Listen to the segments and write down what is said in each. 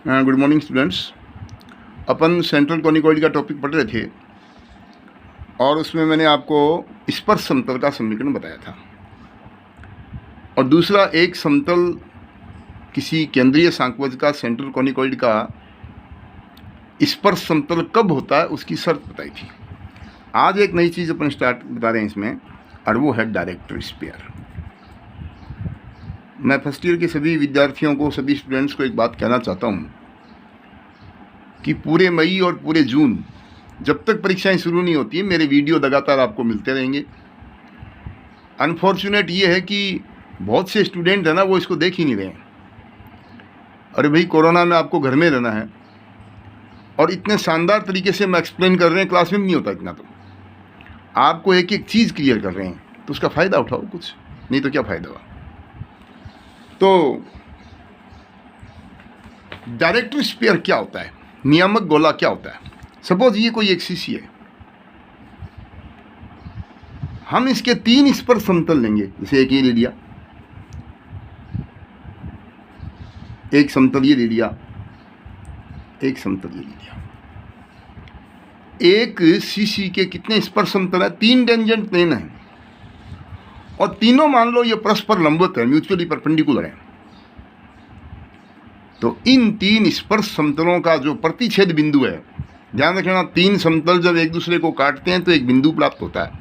Good morning students. अपन central conicoid का topic पढ़ रहे थे और उसमें मैंने आपको स्पर्श समतल का समीकरण बताया था। और दूसरा, एक समतल किसी केंद्रीय सांख्यवज का सेंट्रल कोनिकॉइड का स्पर्श समतल कब होता है उसकी शर्त बताई थी। आज एक नई चीज़ अपन स्टार्ट बता रहे हैं इसमें, और वो है डायरेक्टर स्फीयर। मैं फर्स्ट ईयर के सभी विद्यार्थियों को, सभी स्टूडेंट्स को एक बात कहना चाहता हूँ कि पूरे मई और पूरे जून जब तक परीक्षाएं शुरू नहीं होती है, मेरे वीडियो लगातार आपको मिलते रहेंगे। अनफॉर्चुनेट ये है कि बहुत से स्टूडेंट है ना, वो इसको देख ही नहीं रहे हैं। अरे भाई, कोरोना में आपको घर में रहना है और इतने शानदार तरीके से मैं एक्सप्लेन कर रहे हैं, क्लास में नहीं होता इतना। तो आपको एक एक चीज़ क्लियर कर रहे हैं, तो उसका फ़ायदा उठाओ कुछ, नहीं तो क्या फ़ायदा हुआ। तो डायरेक्टर स्फीयर क्या होता है, नियामक गोला क्या होता है। सपोज ये कोई एक सीसी है, हम इसके 3 स्पर्श समतल लेंगे। जैसे एक ये ले लिया, एक समतल ये ले लिया, एक समतल ये ले लिया। एक सीसी के कितने स्पर्श समतल है? 3 टेंजेंट प्लेन है और तीनों मान लो ये परस्पर लंबवत है, म्यूचुअली परपेंडिकुलर है। तो इन 3 स्पर्श समतलों का जो प्रतिच्छेद बिंदु है, ध्यान रखना, 3 समतल जब एक दूसरे को काटते हैं तो एक बिंदु प्राप्त होता है,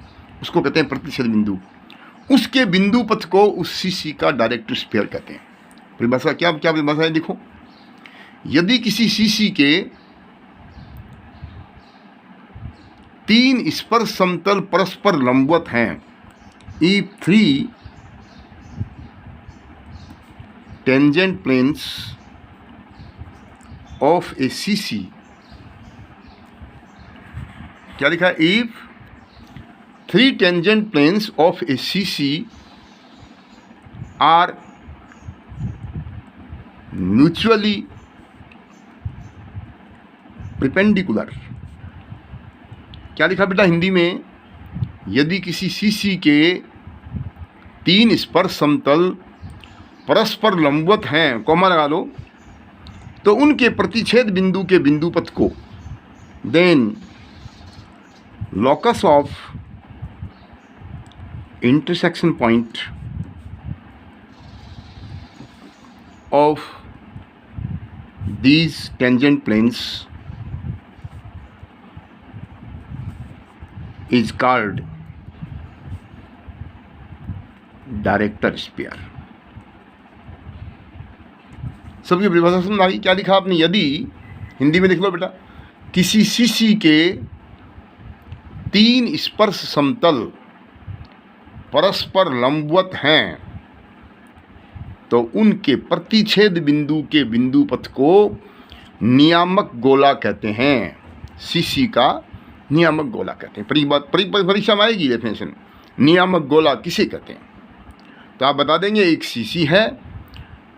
उसको कहते हैं प्रतिच्छेद बिंदु। उसके बिंदु पथ को उस सीसी का डायरेक्टर स्फीयर कहते हैं। परिभाषा क्या परिभाषा है, देखो। यदि किसी सीसी के 3 स्पर्श समतल परस्पर लंबवत हैं, if 3 tangent planes of a CC, क्या लिखा है? if 3 tangent planes of a CC are mutually perpendicular। क्या लिखा बेटा हिंदी में? यदि किसी सीसी के 3 स्पर्श समतल परस्पर लंबवत हैं, कॉमा लगा लो, तो उनके प्रतिच्छेद बिंदु के बिंदु पथ को then locus of intersection point of these tangent planes is called director sphere. सबकी परिभाषा समझ आ गई? क्या लिखा आपने? यदि, हिंदी में लिख लो बेटा, किसी सीसी के 3 स्पर्श समतल परस्पर लंबवत हैं, तो उनके प्रतिच्छेद बिंदु के बिंदु पथ को नियामक गोला कहते हैं। सीसी का नियामक गोला कहते हैं। परीक्षा में आएगी डेफिनेशन, नियामक गोला किसे कहते हैं। तो आप बता देंगे एक सीसी है,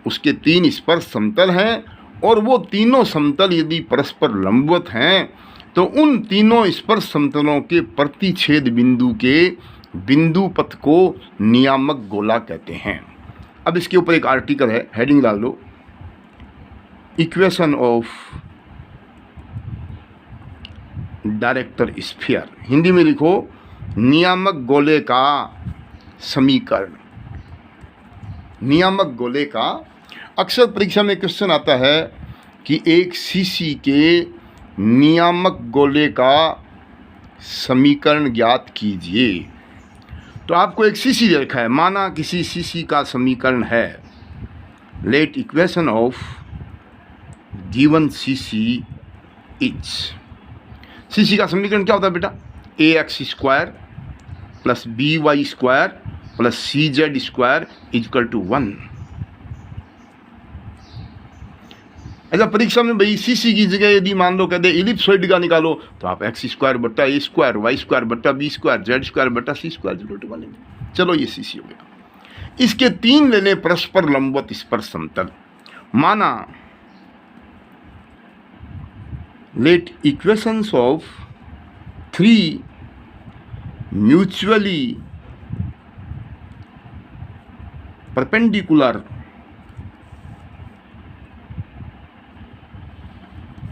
उसके 3 स्पर्श समतल हैं और वो तीनों समतल यदि परस्पर लंबवत हैं तो उन तीनों स्पर्श समतलों के प्रतिच्छेद बिंदु के बिंदु पथ को नियामक गोला कहते हैं। अब इसके ऊपर एक आर्टिकल है, हेडिंग डाल दो, equation of director sphere. Hindi में लिखो, नियामक गोले का समीकरण। नियामक गोले का, अक्सर परीक्षा में क्वेश्चन आता है कि एक सीसी के नियामक गोले का समीकरण ज्ञात कीजिए। तो आपको एक सीसी दे रखा है, माना किसी सीसी का समीकरण है, let equation of given CC is. CC का समीकरण क्या होता है बेटा? ax² plus by² plus cz² equal to 1। अच्छा, परीक्षा में भाई सीसी की जगह यदि मान लो कहते इलिप्सॉइड का निकालो, तो आप x² बट्टा a² y² बट्टा b² z² बट्टा c² इक्वल टू 1 लेंगे। चलो, ये सीसी हो गया। इसके 3 लेने परस्पर लंबवत स्पर्श समतल, माना let equations of 3 mutually perpendicular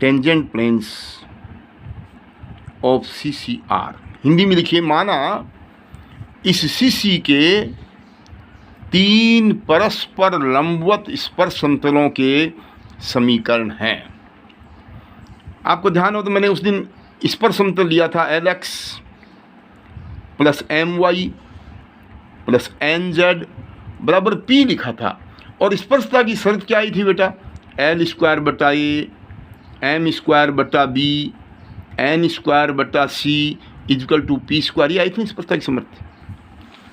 tangent planes of CCR। Hindi में लिखिए, माना इस CC के 3 परस्पर लंबवत स्पर्श समतलों के समीकरण हैं। आपको ध्यान हो तो मैंने उस दिन स्पर्श समतल लिया था LX plus MY plus NZ बराबर P लिखा था, और स्पर्शता की शर्त क्या आई थी बेटा? L स्क्वायर बटा A M स्क्वायर बटा B N स्क्वायर बटा C equal to P square, ये आई थी स्पर्शता की समर्थ।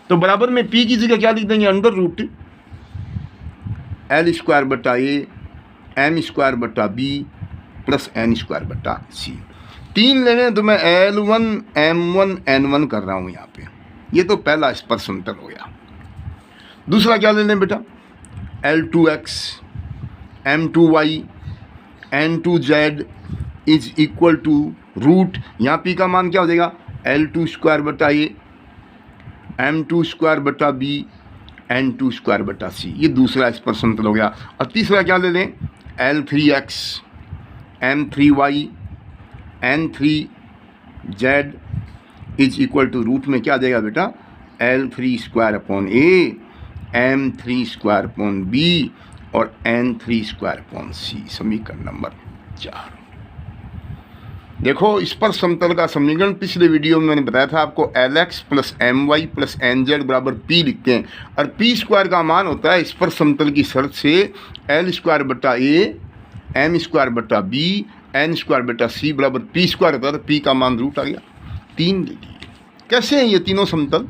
तो बराबर में P की जगह क्या लिख देंगे? अंडर रूट L स्क्वायर बटा A M स्क्वायर बटा B प्लस N स्क्वायर बटा C। 3 लेने तो मैं L1 M1 N1 कर रहा हूँ यहाँ पे। ये तो पहला स्पर्श समतल हो गया। दूसरा क्या ले लें बेटा? L2X M2Y N2Z is equal to root, यहाँ P का मान क्या हो जाएगा? L2 स्क्वायर बटा A M2 स्क्वायर बटा B N2 स्क्वायर बटा C। ये दूसरा स्पर्श समतल हो गया। और तीसरा क्या ले लें? L3X M3Y N3Z is equal to root में क्या देगा बेटा? L3 square upon A M3 square upon B और N3 स्क्वायर अपॉन C। समीकरण नंबर 4। देखो, स्पर्श समतल का समीकरण पिछले वीडियो में मैंने बताया था आपको, LX plus MY plus NZ बराबर P लिखते हैं, और P स्क्वायर का मान होता है स्पर्श समतल की शर्त से L स्क्वायर बटा A M स्क्वायर बटा B N स्क्वायर बटा C बराबर P स्क्वायर होता है। तो P का मान रूट आ गया। 3 ले लिए। कैसे हैं ये तीनों समतल?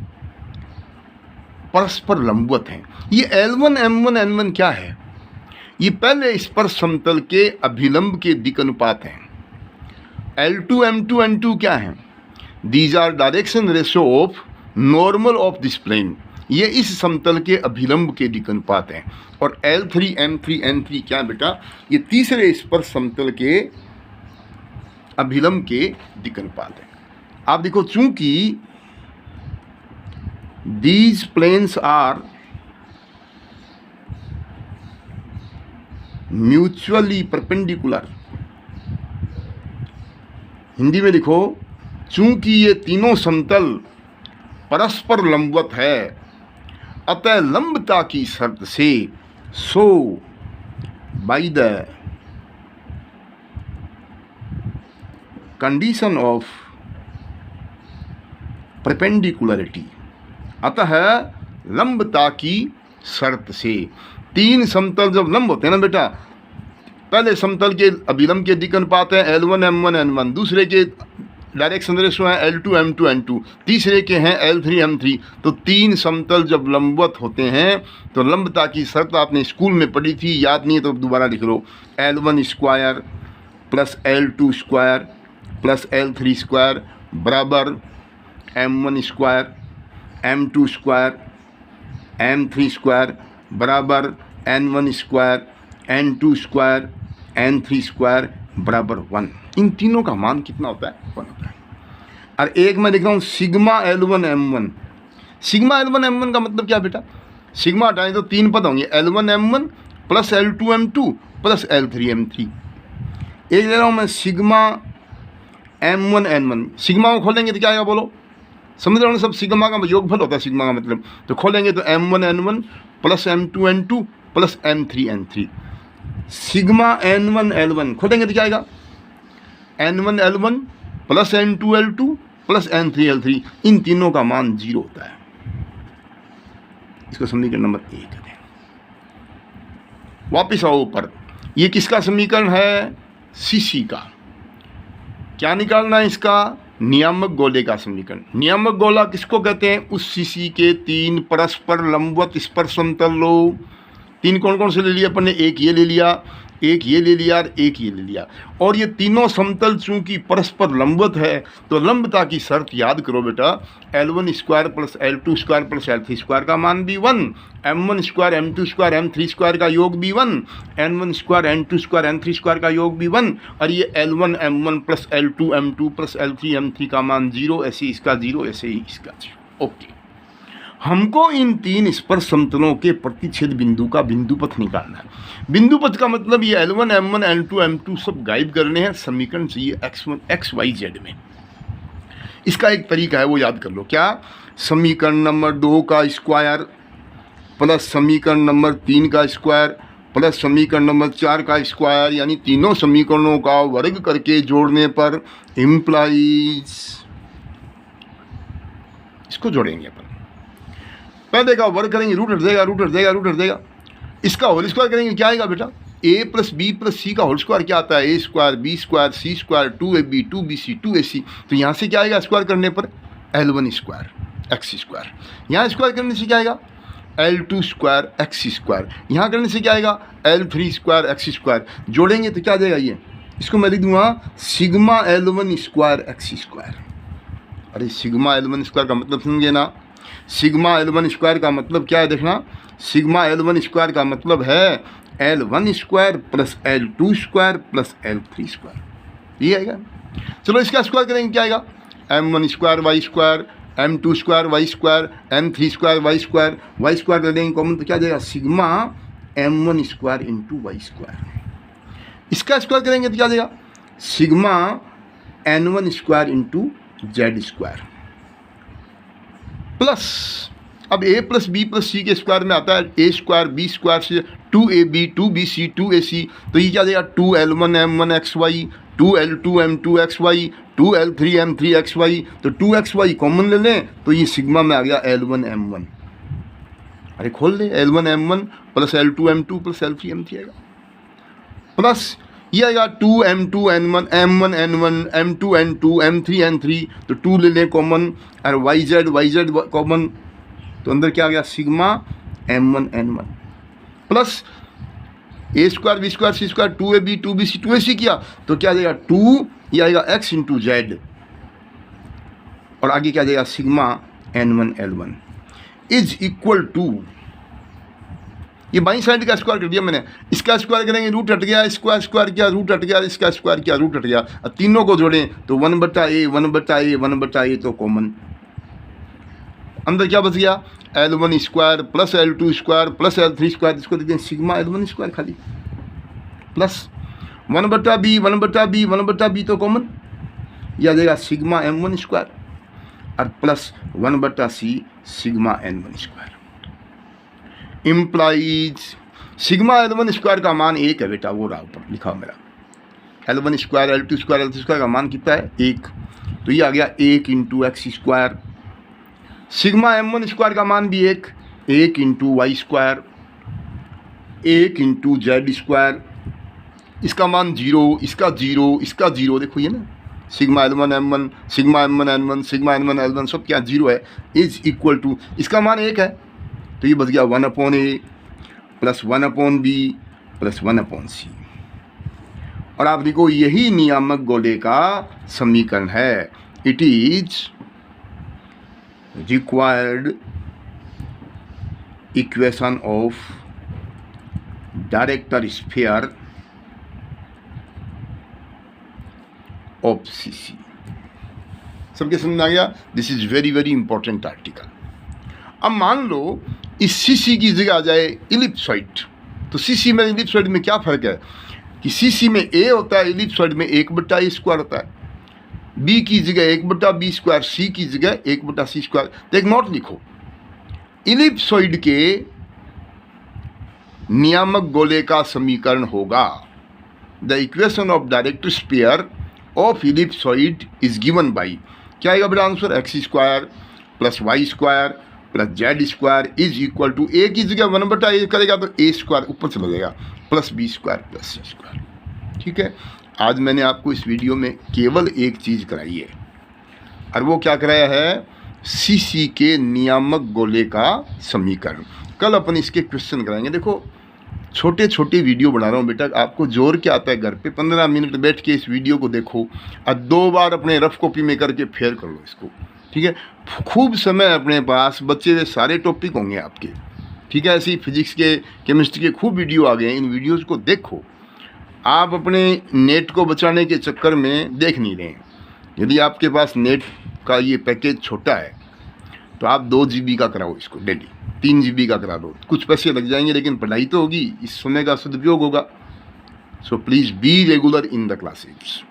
परस्पर लंबवत हैं। ये L1 M1 N1 क्या है? ये पहले स्पर्श समतल के अभिलंब के दिक् अनुपात हैं। L2 M2 N2 क्या हैं? These are direction ratio of normal of this plane. ये इस समतल के अभिलंब के दिक् अनुपात हैं। और L3 M3 N3 क्या बेटा? ये तीसरे स्पर्श समतल के अभिलंब के दिक् अनुपात हैं। आप देखो, चूंकि these planes are mutually perpendicular, Hindi में लिखो, चूंकि ये तीनों समतल परस्पर लंबवत है, अतः लंबता की शर्त से so by the condition of perpendicularity, अतः लंबता की शर्त से 3 समतल जब लंब होते हैं ना बेटा, पहले समतल के अभिलंब के दिक् अनुपात है L1 M1 N1, दूसरे के डायरेक्शन रेशो है L2 M2 N2, तीसरे के हैं L3 M3। तो 3 समतल जब लंबवत होते हैं तो लंबता की शर्त आपने स्कूल में पढ़ी थी, याद नहीं है तो दोबारा लिख लो। L1 square plus L2 square plus L3 square बराबर M1 square M2 square M3 square बराबर N1 square N2 square N3 square बराबर 1। इन तीनों का मान कितना होता है? 1 होता है। और एक मैं लिख रहा हूँ sigma L1 M1। Sigma L1 M1 का मतलब क्या बेटा? सिग्मा हटाएं तो 3 पद होंगे, L1 M1 plus L2 M2 plus L3 M3। एक ले रहा हूँ मैं सिग्मा M1 N1। सिग्मा को खोलेंगे तो क्या आएगा बोलो? समझ रहे हो सब, सिग्मा का योगफल होता है सिग्मा का मतलब। तो खोलेंगे तो M1 N1 plus M2 N2 plus M3 N3। Sigma N1 L1 खोलेंगे तो क्या आएगा? N1 L1 plus N2 L2 plus N3 L3। इन तीनों का मान 0 होता है। इसको समीकरण नंबर 1 कहते हैं। वापिस आओ ऊपर। ये किसका समीकरण है? CC का। क्या निकालना है इसका? नियामक गोले का समीकरण। नियामक गोला किसको कहते हैं? उस CC के 3 परस्पर लंबवत स्पर्श समतल लो। 3 कौन कौन से ले लिया अपन ने? एक ये ले लिया, एक ये ले लिया और एक ये ले लिया। और ये तीनों समतल चूंकि परस्पर लंबवत है तो लंबता की शर्त याद करो बेटा, L1 square plus L2 square plus L3 square का मान भी 1, M1 square M2 square M3 square का योग भी 1, N1 square N2 square N3 square का योग भी 1, और ये L1 M1 plus L2 M2 plus L3 M3 का मान 0, ऐसे इसका 0, ऐसे ही इसका 0। ओके, हमको इन तीन स्पर्श समतलों के प्रतिच्छेद बिंदु का बिंदु पथ निकालना है। बिंदु पथ का मतलब ये L1 M1 L2 M2 सब गायब करने हैं, समीकरण चाहिए x1 x y z में। इसका एक तरीका है, वो याद कर लो। क्या? समीकरण नंबर 2 का स्क्वायर प्लस समीकरण नंबर 3 का स्क्वायर प्लस समीकरण नंबर 4 का स्क्वायर, यानी तीनों समीकरणों का वर्ग करके जोड़ने पर इम्प्लाइज, इसको जोड़ेंगे अपन। पहले का वर्ग करेंगे, रूट हट जाएगा, रूट हट जाएगा, रूट हट जाएगा। इसका होल स्क्वायर करेंगे, क्या आएगा बेटा? a प्लस बी प्लस सी का होल स्क्वायर क्या आता है? ए square B square C square 2ab 2bc 2ac। तो यहाँ से क्या आएगा स्क्वायर करने पर? L1 square x square. यहाँ स्क्वायर करने से क्या आएगा? L2 square x square. यहाँ करने से क्या आएगा? L3 square x square. जोड़ेंगे तो क्या आ जाएगा? ये इसको मैं लिख दूंगा sigma L1 square x square. अरे सिग्मा L1 स्क्वायर का मतलब समझे ना? सिग्मा L1 स्क्वायर का मतलब क्या है? देखना, सिग्मा L1 स्क्वायर का मतलब है L1 square plus L2 square plus L3 square. ये आएगा। चलो इसका स्क्वायर करेंगे, क्या आएगा? M1 square Y square, M2 square Y square, M3 square Y square कर देंगे कॉमन तो क्या जाएगा? Sigma M1 square into Y square. इसका स्क्वायर करेंगे तो क्या जाएगा? Sigma N1 square into Z square plus, अब a plus B plus C के स्क्वायर में आता है a स्क्वायर बी स्क्वायर से 2ab 2bc 2ac। तो ये क्या देगा? 2L1 M1 XY 2L2 M2 XY 2L3 M3 XY। तो 2xy कॉमन ले लें तो ये सिग्मा में आ गया L1 M1। अरे खोल ले, L1 M1 plus L2 M2 plus L3 M3 आएगा, प्लस ये आएगा 2M2 N1 M1 N1 M2 N2 M3 N3। तो 2 ले लें कॉमन और YZ कॉमन, तो अंदर क्या आ गया? Sigma M1 N1 plus a square B square C square 2ab 2bc 2ac किया तो क्या जाएगा? 2 ये आएगा x इंटू जेड और आगे क्या जाएगा? Sigma N1 L1 is equal to, ये बाई साइड का स्क्वायर कर दिया मैंने। इसका स्क्वायर करेंगे, रूट हट गया, स्क्वायर स्क्वायर किया, रूट हट गया, इसका स्क्वायर किया, रूट हट गया। अब तीनों को जोड़ें तो 1/a 1/a 1/a तो कॉमन, अंदर क्या बच गया? L1 square plus L2 square plus L3 square, इसको देखते हैं सिग्मा L1 स्क्वायर खाली, प्लस 1/b 1/b 1/b तो कॉमन, यह आ जाएगा सिग्मा M1 स्क्वायर और plus 1/c sigma N1 square. Implies sigma L1 square का मान 1 है बेटा, वो रहा ऊपर लिखा मेरा। L1 square L2 square L3 square का मान कितना है? 1। तो ये आ गया 1 into X square. Sigma M1 square का मान भी 1 into Y square, 1 into Z square. इसका मान 0, इसका 0, इसका 0, देखो ये ना sigma L1 M1 sigma M1 N1 sigma N1 L1 सब क्या 0 है, इज इक्वल टू, इसका मान 1 है तो ये बच गया 1/a plus 1/b plus 1/c। और आप देखो यही नियामक गोले का समीकरण है। It is required equation of director sphere of CC. सबके समझ में आ गया? This is very very important article. अब मान लो इस सीसी की जगह आ जाए इलिप्सॉइड, तो सीसी में इलिप्सॉइड में क्या फ़र्क है कि सीसी में ए होता है, इलिप्सॉइड में 1/a स्क्वायर होता है, बी की जगह 1/b स्क्वायर, सी की जगह 1/c स्क्वायर। तो एक नोट लिखो, इलिप्सॉइड के नियामक गोले का समीकरण होगा the equation of director sphere of ellipsoid is given by, क्या आएगा बेटा answer? X square plus y square plus z square is equal to, a की जगह 1/a करेगा तो a स्क्वायर ऊपर चला जाएगा plus b square plus c square. ठीक है, आज मैंने आपको इस वीडियो में केवल एक चीज़ कराई है, और वो क्या कराया है? सीसी के नियामक गोले का समीकरण। कल अपन इसके क्वेश्चन कराएंगे। देखो छोटे छोटे वीडियो बना रहा हूँ बेटा, आपको जोर क्या आता है? घर पे 15 मिनट बैठ के इस वीडियो को देखो और 2 बार अपने रफ कॉपी में करके फेयर कर लो इसको। ठीक है, खूब समय अपने पास, बच्चे हुए सारे टॉपिक होंगे आपके। ठीक है, ऐसी फिजिक्स के केमिस्ट्री के खूब वीडियो आ गए हैं, इन वीडियोज़ को देखो। आप अपने नेट को बचाने के चक्कर में देख नहीं रहे हैं। यदि आपके पास नेट का ये पैकेज छोटा है तो आप 2 GB का कराओ इसको डेली, 3 GB का करा दो, कुछ पैसे लग जाएंगे लेकिन पढ़ाई तो होगी, इस समय का सदुपयोग होगा। So please be regular in the classes.